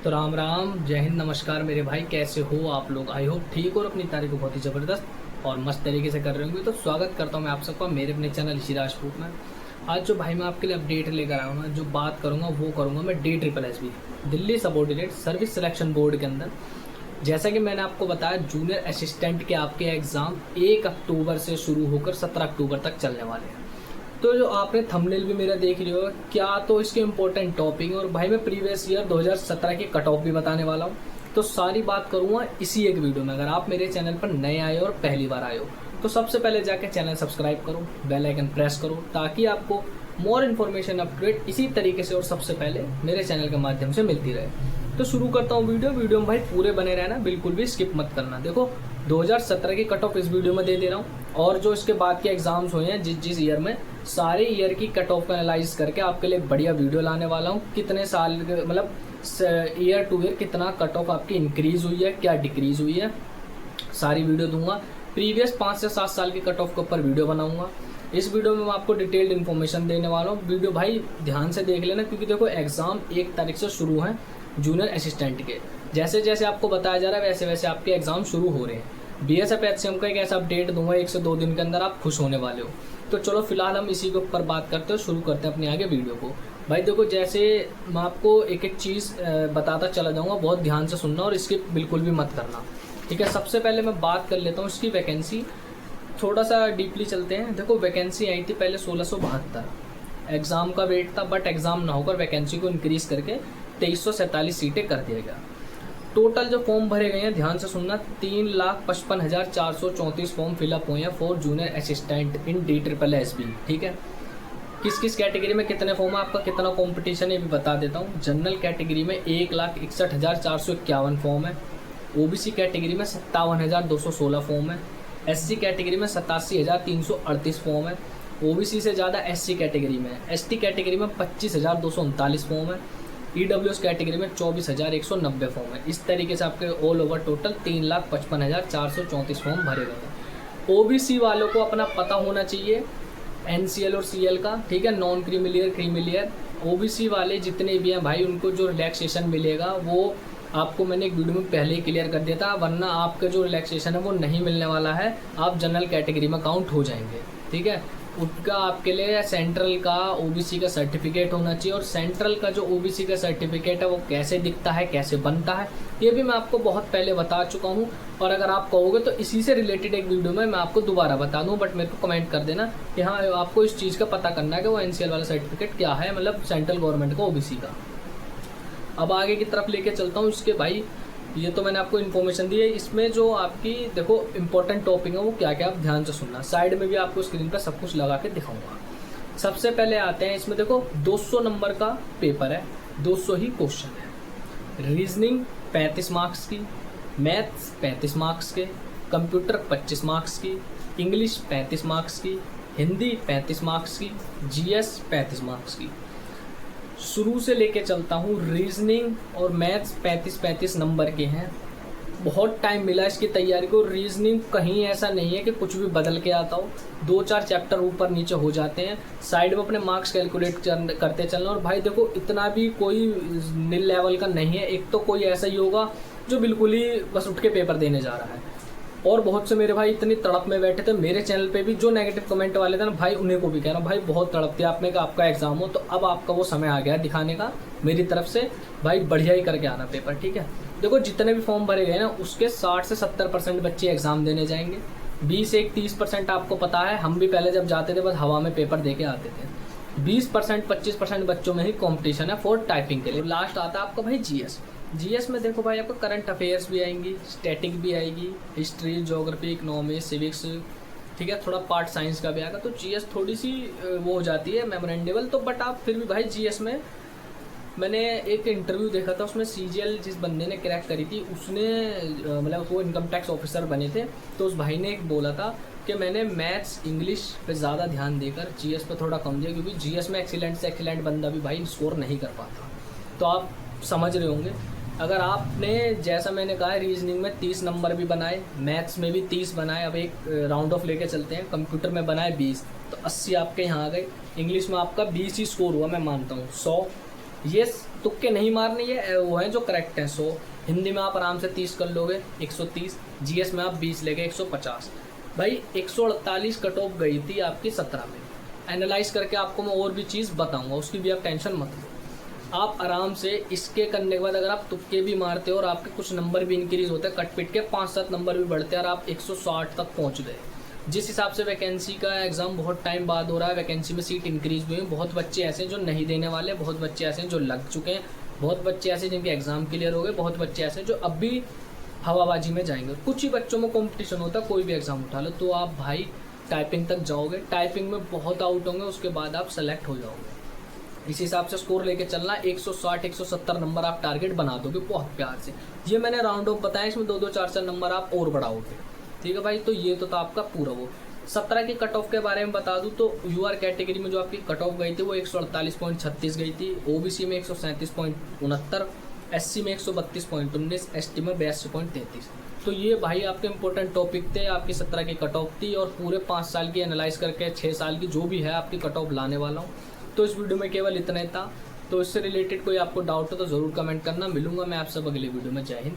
तो राम राम, जय हिंद, नमस्कार मेरे भाई। कैसे हो आप लोग? आई होप ठीक हो और अपनी तारीफ को बहुत ही ज़बरदस्त और मस्त तरीके से कर रहे होंगे। तो स्वागत करता हूँ मैं आप सबका मेरे अपने चैनल ऋषि राजपूत में। आज जो भाई मैं आपके लिए अपडेट लेकर आया हूँ, जो बात करूँगा वो करूँगा मैं DSSB Delhi subordinate service selection board के अंदर। जैसा कि मैंने आपको बताया, जूनियर असिस्टेंट के आपके एग्ज़ाम 1 अक्टूबर से शुरू होकर 17 अक्टूबर तक चलने वाले हैं। तो जो आपने थंबनेल भी मेरा देख लिया हो क्या, तो इसके इम्पोर्टेंट टॉपिक और भाई मैं प्रीवियस ईयर 2017 की कट ऑफ भी बताने वाला हूँ। तो सारी बात करूँगा इसी एक वीडियो में। अगर आप मेरे चैनल पर नए आए हो और पहली बार आए हो तो सबसे पहले जाकर चैनल सब्सक्राइब करो, बेल आइकन प्रेस करो, ताकि आपको मोर इन्फॉर्मेशन अपडेट इसी तरीके से और सबसे पहले मेरे चैनल के माध्यम से मिलती रहे। तो शुरू करता हूँ वीडियो में भाई पूरे बने रहना, बिल्कुल भी स्किप मत करना। देखो 2017 की कट ऑफ इस वीडियो में दे दे रहा हूँ, और जो इसके बाद के एग्जाम्स हुए हैं जिस ईयर में, सारे ईयर की कट ऑफ को एनालाइज करके आपके लिए बढ़िया वीडियो लाने वाला हूँ। कितने साल मतलब ईयर टू ईयर कितना कट ऑफ आपकी इंक्रीज हुई है, क्या डिक्रीज हुई है, सारी वीडियो दूंगा। प्रीवियस 5 से 7 साल की कट ऑफ के ऊपर वीडियो बनाऊंगा। इस वीडियो में मैं आपको डिटेल्ड इन्फॉर्मेशन देने वाला हूँ। वीडियो भाई ध्यान से देख लेना, क्योंकि देखो एग्जाम 1 तारीख से शुरू हैं जूनियर असिस्टेंट के। जैसे जैसे आपको बताया जा रहा है वैसे वैसे आपके एग्जाम शुरू हो रहे हैं। BSF HCM का एक ऐसा अपडेट दूंगा 1 से 2 दिन के अंदर, आप खुश होने वाले हो। तो चलो फिलहाल हम इसी के ऊपर बात करते हैं, शुरू करते हैं अपने आगे वीडियो को। भाई देखो, जैसे मैं आपको एक एक चीज़ बताता चला जाऊँगा, बहुत ध्यान से सुनना और इसकी बिल्कुल भी मत करना, ठीक है। सबसे पहले मैं बात कर लेता हूँ इसकी वैकेंसी, थोड़ा सा डीपली चलते हैं। देखो वैकेंसी आई थी पहले 1672, एग्ज़ाम का वेट था, बट एग्ज़ाम ना होकर वैकेंसी को इंक्रीज़ करके 2347 सीटें कर दिया गया। टोटल जो फॉर्म भरे गए हैं, ध्यान से सुनना, 3,55,434 फॉर्म फिलअप हुए हैं for junior assistant in DSSB, ठीक है। किस किस कैटेगरी में कितने फॉर्म है, आपका कितना कंपटीशन है ये भी बता देता हूँ। जनरल कैटेगरी में 1,61,451 फॉर्म है। OBC कैटेगरी में 57,216 फॉर्म है। SC कैटेगरी में 87,338 फॉर्म है। OBC से ज़्यादा SC कैटेगरी में है। ST कैटेगरी में 25,239 फॉर्म है। EWS कैटेगरी में 24,190 फॉर्म है। इस तरीके से आपके ऑल ओवर टोटल 3,55,434 फॉर्म भरे गए हैं। OBC वालों को अपना पता होना चाहिए NCL और CL का, ठीक है, नॉन क्रीमिलियर क्रीमिलियर। OBC वाले जितने भी हैं भाई, उनको जो रिलैक्सेशन मिलेगा वो आपको मैंने एक वीडियो में पहले ही क्लियर कर दिया था, वरना आपका जो रिलैक्सेशन है वो नहीं मिलने वाला है, आप जनरल कैटेगरी में काउंट हो जाएंगे, ठीक है। उसका आपके लिए सेंट्रल का OBC का सर्टिफिकेट होना चाहिए, और सेंट्रल का जो OBC का सर्टिफिकेट है वो कैसे दिखता है, कैसे बनता है, ये भी मैं आपको बहुत पहले बता चुका हूँ। और अगर आप कहोगे तो इसी से रिलेटेड एक वीडियो में मैं आपको दोबारा बता दूँ, बट मेरे को कमेंट कर देना कि हाँ आपको इस चीज़ का पता करना है कि वो NCL वाला सर्टिफिकेट क्या है, मतलब सेंट्रल गवर्नमेंट का OBC का। अब आगे की तरफ लेके चलता हूँ इसके भाई। ये तो मैंने आपको इन्फॉर्मेशन दी है, इसमें जो आपकी देखो इंपॉर्टेंट टॉपिक है वो क्या क्या, आप ध्यान से सुनना। साइड में भी आपको स्क्रीन पर सब कुछ लगा के दिखाऊंगा। सबसे पहले आते हैं, इसमें देखो 200 नंबर का पेपर है, 200 ही क्वेश्चन है। रीजनिंग 35 मार्क्स की, मैथ्स 35 मार्क्स के, कंप्यूटर 25 मार्क्स की, इंग्लिश 35 मार्क्स की, हिंदी 35 मार्क्स की, GS 35 मार्क्स की। शुरू से लेके चलता हूँ। रीजनिंग और मैथ्स 35-35 नंबर के हैं। बहुत टाइम मिला इसकी तैयारी को। रीजनिंग कहीं ऐसा नहीं है कि कुछ भी बदल के आता हो, 2-4 चैप्टर ऊपर नीचे हो जाते हैं। साइड में अपने मार्क्स कैलकुलेट करते चलना। और भाई देखो इतना भी कोई नील लेवल का नहीं है, एक तो कोई ऐसा ही होगा जो बिल्कुल ही बस उठ के पेपर देने जा रहा है, और बहुत से मेरे भाई इतनी तड़प में बैठे थे मेरे चैनल पे भी, जो नेगेटिव कमेंट वाले थे ना भाई, उन्हीं को भी कह रहा हूँ भाई बहुत तड़पते आप में कि आपका एग्जाम हो, तो अब आपका वो समय आ गया दिखाने का। मेरी तरफ से भाई बढ़िया ही करके आना पेपर, ठीक है। देखो जितने भी फॉर्म भरे गए ना उसके 60 से 70% बच्चे एग्जाम देने जाएंगे। 20-30% आपको पता है, हम भी पहले जब जाते थे बस हवा में पेपर दे के आते थे। 20% 25% बच्चों में ही कॉम्पिटिशन है फॉर टाइपिंग के लिए। लास्ट आता है आपका भाई GS में देखो भाई आपको करंट अफेयर्स भी आएंगी, स्टैटिक भी आएगी, हिस्ट्री, ज्योग्राफी, इकोनॉमिक्स, सिविक्स, ठीक है, थोड़ा पार्ट साइंस का भी आएगा। तो GS थोड़ी सी वो हो जाती है मेमोरेंडेबल, तो बट आप फिर भी भाई GS में मैंने एक इंटरव्यू देखा था, उसमें CGL जिस बंदे ने क्रैक करी थी उसने मतलब वो इनकम टैक्स ऑफिसर बने थे, तो उस भाई ने एक बोला था कि मैंने मैथ्स इंग्लिश पे ज़्यादा ध्यान देकर GS पे थोड़ा कम दिया, क्योंकि GS में एक्सीलेंट से एक्सीलेंट बंदा भी भाई स्कोर नहीं कर पाता। तो आप समझ रहे होंगे, अगर आपने जैसा मैंने कहा रीजनिंग में 30 नंबर भी बनाए, मैथ्स में भी 30 बनाए, अब एक राउंड ऑफ लेके चलते हैं, कंप्यूटर में बनाए 20, तो 80 आपके यहाँ आ गए। इंग्लिश में आपका 20 ही स्कोर हुआ, मैं मानता हूँ 100। ये तुक्के नहीं मारने, ये वो हैं जो करेक्ट हैं। 100 हिंदी में आप आराम से 30 कर लोगे 130, जीएस में आप 20 ले गए 150। भाई 148 कट ऑफ गई थी आपकी 17 में। एनालाइज करके आपको मैं और भी चीज़ बताऊंगा, उसकी भी आप टेंशन मत लो। आप आराम से इसके करने के बाद अगर आप तुक्के भी मारते हो और आपके कुछ नंबर भी इंक्रीज होते हैं, कट पिट के 5-7 नंबर भी बढ़ते हैं और आप 160 तक पहुंच गए। जिस हिसाब से वैकेंसी का एग्ज़ाम बहुत टाइम बाद हो रहा है, वैकेंसी में सीट इंक्रीज हुई है, बहुत बच्चे ऐसे हैं जो नहीं देने वाले, बहुत बच्चे ऐसे हैं जो लग चुके हैं, बहुत बच्चे ऐसे जिनके एग्ज़ाम क्लियर हो गए, बहुत बच्चे ऐसे जो अब भी हवाबाजी में जाएंगे। कुछ ही बच्चों में कंपटीशन होता है, कोई भी एग्ज़ाम उठा लो तो आप भाई टाइपिंग तक जाओगे, टाइपिंग में बहुत आउट होंगे, उसके बाद आप सेलेक्ट हो जाओगे। इस हिसाब से स्कोर लेके चलना, 160-170 नंबर आप टारगेट बना दोगे बहुत प्यार से। ये मैंने राउंड ऑफ बताया, इसमें 2-2 4-4 नंबर आप और बढ़ाओगे, ठीक है भाई। तो ये तो था आपका पूरा वो। 17 की कट ऑफ के बारे में बता दूं तो यूआर कैटेगरी में जो आपकी कट ऑफ गई थी वो 148.36 गई थी, ओबीसी में 137.69, एससी में 132.19, एसटी में 82.33। तो ये भाई आपके इंपॉर्टेंट टॉपिक थे, आपकी 17 की कट ऑफ थी और पूरे 5 साल की एनालाइज करके 6 साल की जो भी है आपकी कट ऑफ लाने वाला हूँ। तो इस वीडियो में केवल इतना ही था। तो इससे रिलेटेड कोई आपको डाउट हो तो ज़रूर कमेंट करना। मिलूंगा मैं आप सब अगले वीडियो में। जय हिंद।